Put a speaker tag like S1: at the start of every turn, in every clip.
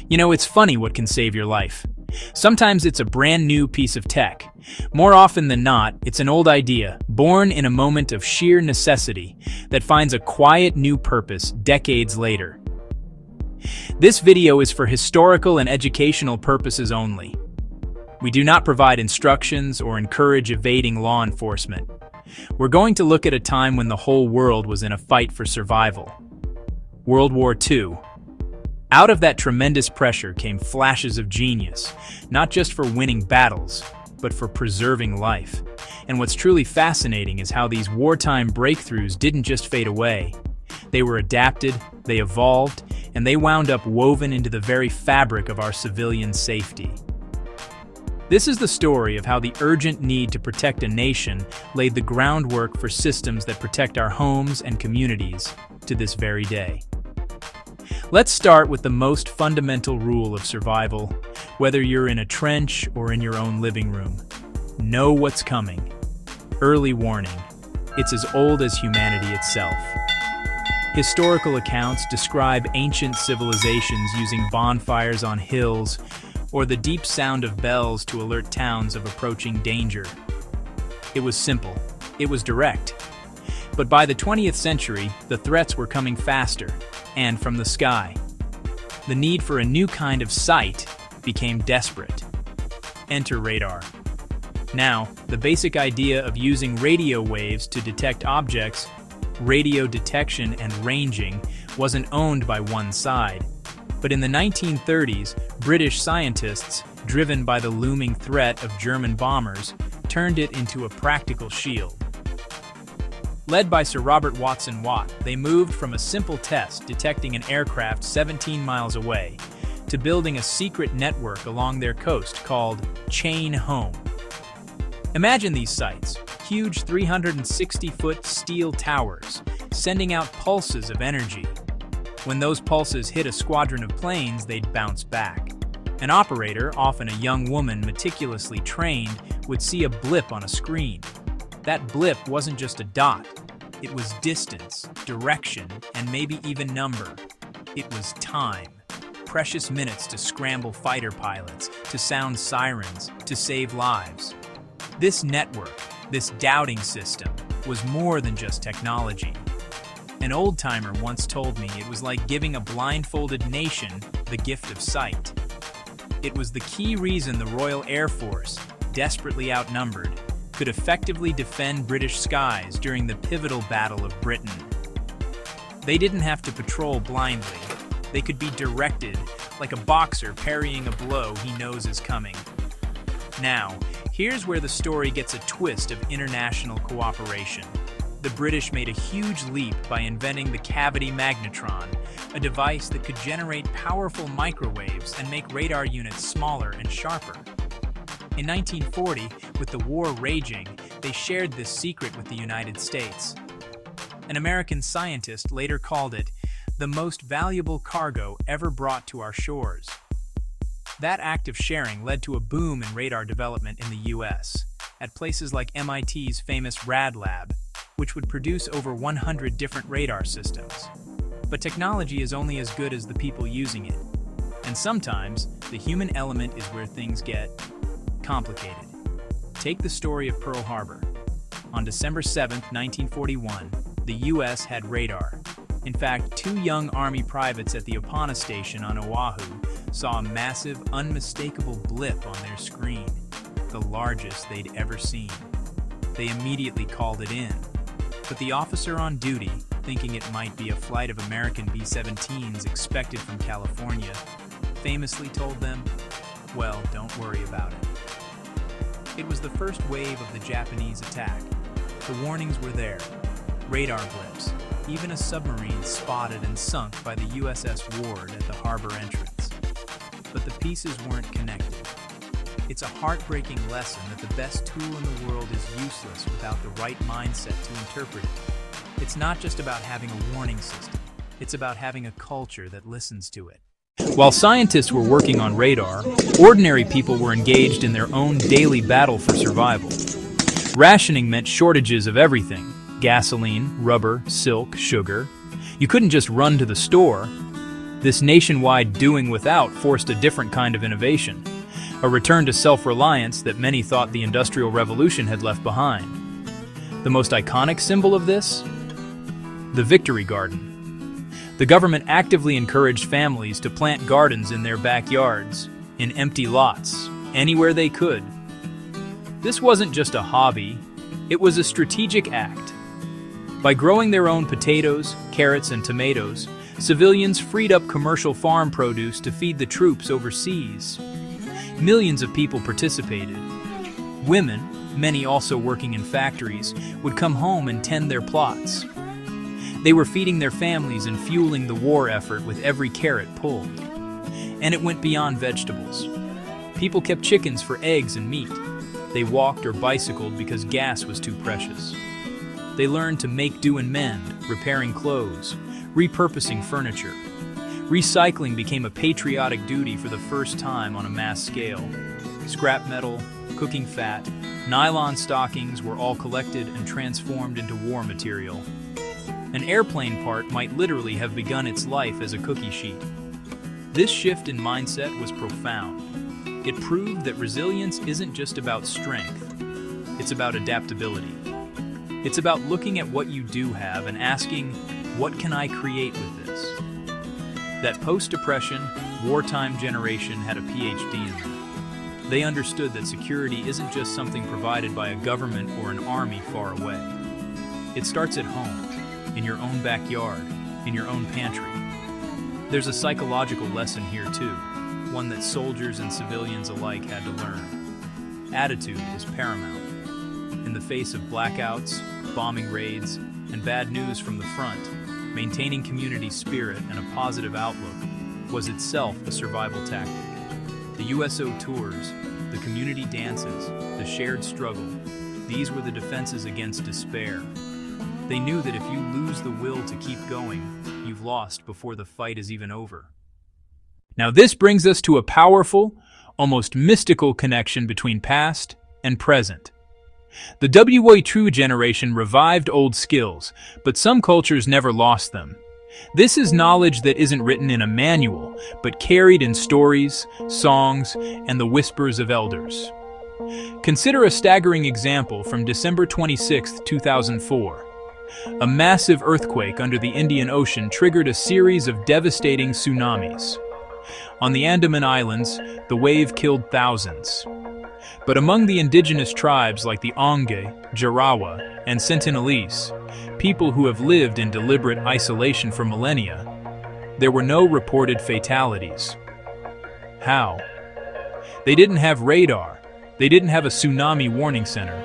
S1: You know, it's funny what can save your life. Sometimes it's a brand new piece of tech. More often than not, it's an old idea, born in a moment of sheer necessity, that finds a quiet new purpose decades later. This video is for historical and educational purposes only. We do not provide instructions or encourage evading law enforcement. We're going to look at a time when the whole world was in a fight for survival. World War II. Out of that tremendous pressure came flashes of genius, not just for winning battles, but for preserving life. And what's truly fascinating is how these wartime breakthroughs didn't just fade away. They were adapted, they evolved, and they wound up woven into the very fabric of our civilian safety. This is the story of how the urgent need to protect a nation laid the groundwork for systems that protect our homes and communities to this very day. Let's start with the most fundamental rule of survival, whether you're in a trench or in your own living room. Know what's coming. Early warning. It's as old as humanity itself. Historical accounts describe ancient civilizations using bonfires on hills or the deep sound of bells to alert towns of approaching danger. It was simple. It was direct. But by the 20th century, the threats were coming faster, and from the sky. The need for a new kind of sight became desperate. Enter radar. Now, the basic idea of using radio waves to detect objects, radio detection and ranging, wasn't owned by one side. But in the 1930s, British scientists, driven by the looming threat of German bombers, turned it into a practical shield. Led by Sir Robert Watson Watt, they moved from a simple test detecting an aircraft 17 miles away to building a secret network along their coast called Chain Home. Imagine these sites, huge 360-foot steel towers, sending out pulses of energy. When those pulses hit a squadron of planes, they'd bounce back. An operator, often a young woman meticulously trained, would see a blip on a screen. That blip wasn't just a dot. It was distance, direction, and maybe even number. It was time. Precious minutes to scramble fighter pilots, to sound sirens, to save lives. This network, this doubting system, was more than just technology. An old-timer once told me it was like giving a blindfolded nation the gift of sight. It was the key reason the Royal Air Force, desperately outnumbered, could effectively defend British skies during the pivotal Battle of Britain. They didn't have to patrol blindly. They could be directed, like a boxer parrying a blow he knows is coming. Now, here's where the story gets a twist of international cooperation. The British made a huge leap by inventing the cavity magnetron, a device that could generate powerful microwaves and make radar units smaller and sharper. In 1940, with the war raging, they shared this secret with the United States. An American scientist later called it the most valuable cargo ever brought to our shores. That act of sharing led to a boom in radar development in the US, at places like MIT's famous Rad Lab, which would produce over 100 different radar systems. But technology is only as good as the people using it. And sometimes, the human element is where things get complicated. Take the story of Pearl Harbor. On December 7, 1941, the US had radar. In fact, 2 young Army privates at the Opana station on Oahu saw a massive, unmistakable blip on their screen, the largest they'd ever seen. They immediately called it in. But the officer on duty, thinking it might be a flight of American B-17s expected from California, famously told them, "Well, don't worry about it." It was the first wave of the Japanese attack. The warnings were there. Radar blips, even a submarine spotted and sunk by the USS Ward at the harbor entrance. But the pieces weren't connected. It's a heartbreaking lesson that the best tool in the world is useless without the right mindset to interpret it. It's not just about having a warning system. It's about having a culture that listens to it. While scientists were working on radar, ordinary people were engaged in their own daily battle for survival. Rationing meant shortages of everything: gasoline, rubber, silk, sugar. You couldn't just run to the store. This nationwide doing without forced a different kind of innovation, a return to self-reliance that many thought the Industrial Revolution had left behind. The most iconic symbol of this? The Victory Garden. The government actively encouraged families to plant gardens in their backyards, in empty lots, anywhere they could. This wasn't just a hobby, it was a strategic act. By growing their own potatoes, carrots, and tomatoes, civilians freed up commercial farm produce to feed the troops overseas. Millions of people participated. Women, many also working in factories, would come home and tend their plots. They were feeding their families and fueling the war effort with every carrot pulled. And it went beyond vegetables. People kept chickens for eggs and meat. They walked or bicycled because gas was too precious. They learned to make do and mend, repairing clothes, repurposing furniture. Recycling became a patriotic duty for the first time on a mass scale. Scrap metal, cooking fat, nylon stockings were all collected and transformed into war material. An airplane part might literally have begun its life as a cookie sheet. This shift in mindset was profound. It proved that resilience isn't just about strength, it's about adaptability. It's about looking at what you do have and asking, what can I create with this? That post-depression, wartime generation had a PhD in that. They understood that security isn't just something provided by a government or an army far away. It starts at home, in your own backyard, in your own pantry. There's a psychological lesson here too, one that soldiers and civilians alike had to learn. Attitude is paramount. In the face of blackouts, bombing raids, and bad news from the front, maintaining community spirit and a positive outlook was itself a survival tactic. The USO tours, the community dances, the shared struggle, these were the defenses against despair. They knew that if you lose the will to keep going, you've lost before the fight is even over. Now this brings us to a powerful, almost mystical connection between past and present. The WWII generation revived old skills, but some cultures never lost them. This is knowledge that isn't written in a manual, but carried in stories, songs, and the whispers of elders. Consider a staggering example from December 26, 2004. A massive earthquake under the Indian Ocean triggered a series of devastating tsunamis. On the Andaman Islands, the wave killed thousands. But among the indigenous tribes like the Onge, Jarawa, and Sentinelese, people who have lived in deliberate isolation for millennia, there were no reported fatalities. How? They didn't have radar. They didn't have a tsunami warning center.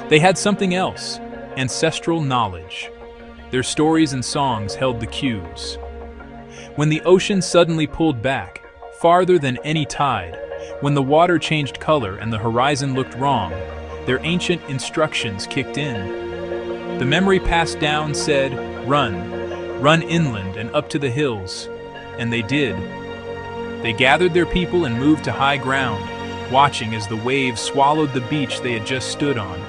S1: They had something else, ancestral knowledge. Their stories and songs held the cues. When the ocean suddenly pulled back, farther than any tide, when the water changed color and the horizon looked wrong, their ancient instructions kicked in. The memory passed down said, run inland and up to the hills. And they did. They gathered their people and moved to high ground, watching as the waves swallowed the beach they had just stood on.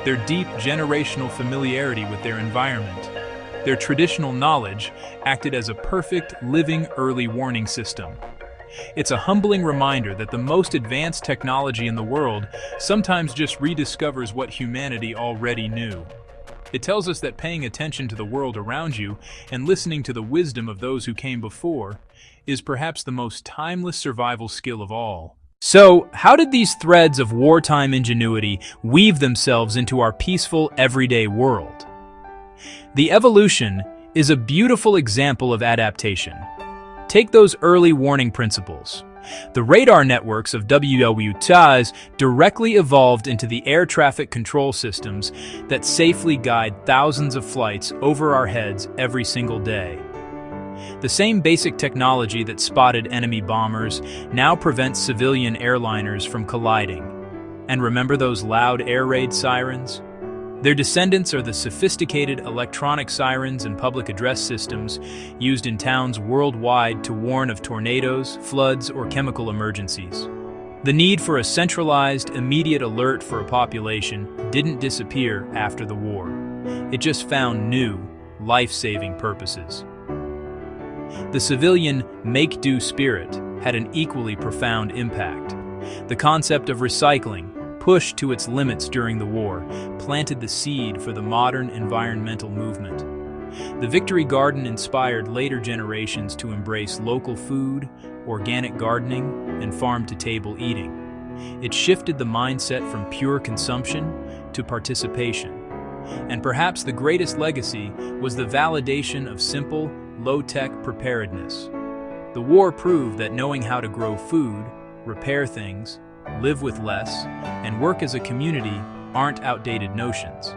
S1: Their deep generational familiarity with their environment, their traditional knowledge, acted as a perfect, living early warning system. It's a humbling reminder that the most advanced technology in the world sometimes just rediscovers what humanity already knew. It tells us that paying attention to the world around you and listening to the wisdom of those who came before is perhaps the most timeless survival skill of all. So, how did these threads of wartime ingenuity weave themselves into our peaceful, everyday world? The evolution is a beautiful example of adaptation. Take those early warning principles. The radar networks of WWIIs directly evolved into the air traffic control systems that safely guide thousands of flights over our heads every single day. The same basic technology that spotted enemy bombers now prevents civilian airliners from colliding. And remember those loud air raid sirens? Their descendants are the sophisticated electronic sirens and public address systems used in towns worldwide to warn of tornadoes, floods, or chemical emergencies. The need for a centralized, immediate alert for a population didn't disappear after the war. It just found new, life-saving purposes. The civilian make-do spirit had an equally profound impact. The concept of recycling, pushed to its limits during the war, planted the seed for the modern environmental movement. The Victory Garden inspired later generations to embrace local food, organic gardening, and farm-to-table eating. It shifted the mindset from pure consumption to participation. And perhaps the greatest legacy was the validation of simple, low-tech preparedness. The war proved that knowing how to grow food, repair things, live with less, and work as a community aren't outdated notions.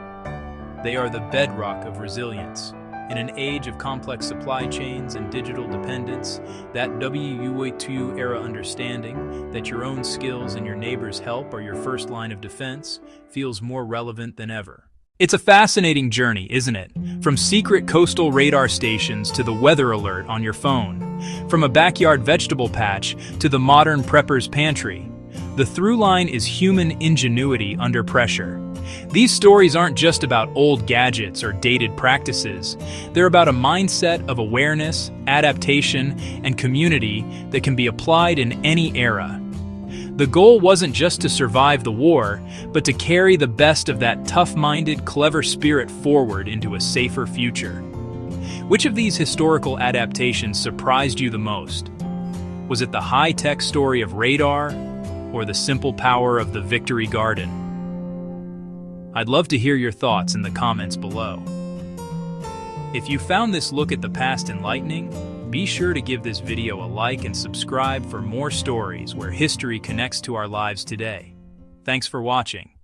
S1: They are the bedrock of resilience. In an age of complex supply chains and digital dependence, that WWII era understanding that your own skills and your neighbor's help are your first line of defense feels more relevant than ever. It's a fascinating journey, isn't it? From secret coastal radar stations to the weather alert on your phone, from a backyard vegetable patch to the modern prepper's pantry. The through line is human ingenuity under pressure. These stories aren't just about old gadgets or dated practices. They're about a mindset of awareness, adaptation, and community that can be applied in any era. The goal wasn't just to survive the war, but to carry the best of that tough-minded, clever spirit forward into a safer future. Which of these historical adaptations surprised you the most? Was it the high-tech story of radar, or the simple power of the Victory Garden? I'd love to hear your thoughts in the comments below. If you found this look at the past enlightening, be sure to give this video a like and subscribe for more stories where history connects to our lives today. Thanks for watching.